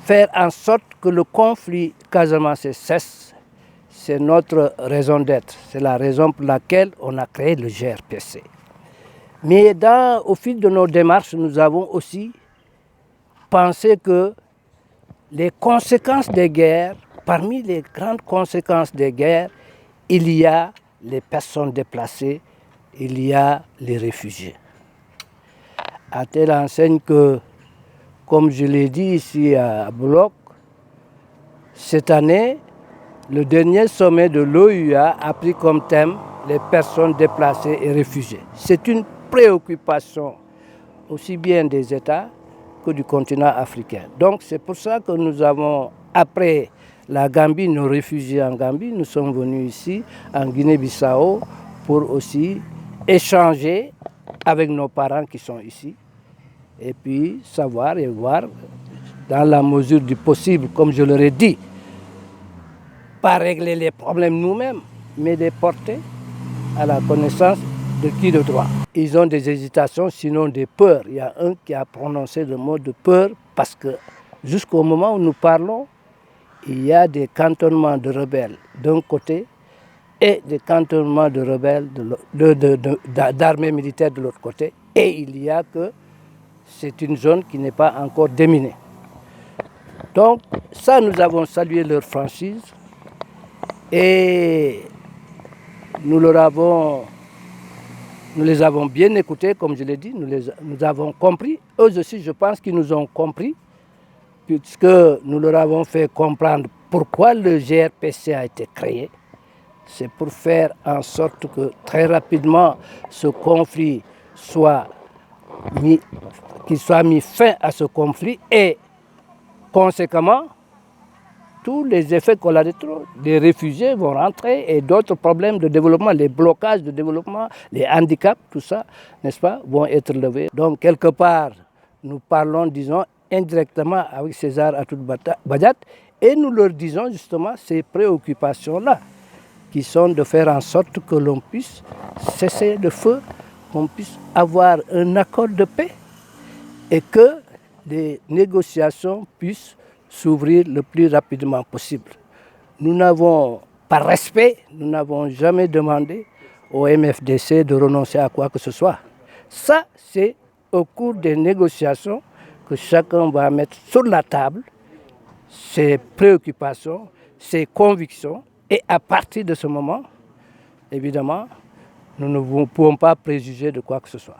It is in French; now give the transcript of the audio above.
faire en sorte que le conflit casamançais cesse. C'est notre raison d'être, c'est la raison pour laquelle on a créé le GRPC. Mais au fil de nos démarches, nous avons aussi pensé que les conséquences des guerres, parmi les grandes conséquences des guerres, il y a les personnes déplacées, il y a les réfugiés. À telle enseigne que, comme je l'ai dit ici à Bloc, cette année, le dernier sommet de l'OUA a pris comme thème les personnes déplacées et réfugiées. C'est une préoccupation aussi bien des États que du continent africain. Donc c'est pour ça que nous avons, après la Gambie, nos réfugiés en Gambie, nous sommes venus ici en Guinée-Bissau pour aussi échanger avec nos parents qui sont ici et puis savoir et voir dans la mesure du possible, comme je leur ai dit, pas régler les problèmes nous-mêmes, mais les porter à la connaissance de qui de droit. Ils ont des hésitations, sinon des peurs. Il y a un qui a prononcé le mot de peur parce que jusqu'au moment où nous parlons, il y a des cantonnements de rebelles d'un côté et des cantonnements de rebelles d'armées militaires de l'autre côté. Et il y a que c'est une zone qui n'est pas encore déminée. Donc ça, nous avons salué leur franchise et nous les avons bien écoutés, comme je l'ai dit, nous avons compris. Eux aussi, je pense qu'ils nous ont compris, puisque nous leur avons fait comprendre pourquoi le GRPC a été créé. C'est pour faire en sorte que très rapidement ce conflit qu'il soit mis fin à ce conflit et conséquemment tous les effets collatéraux des réfugiés vont rentrer et d'autres problèmes de développement, les blocages de développement, les handicaps, tout ça, n'est-ce pas, vont être levés. Donc quelque part, nous parlons, disons, indirectement avec César Atoute Badiate et nous leur disons justement ces préoccupations-là, qui sont de faire en sorte que l'on puisse cesser le feu, qu'on puisse avoir un accord de paix et que les négociations puissent s'ouvrir le plus rapidement possible. Nous n'avons, par respect, nous n'avons jamais demandé au MFDC de renoncer à quoi que ce soit. Ça, c'est au cours des négociations que chacun va mettre sur la table ses préoccupations, ses convictions, et à partir de ce moment, évidemment, nous ne pouvons pas préjuger de quoi que ce soit.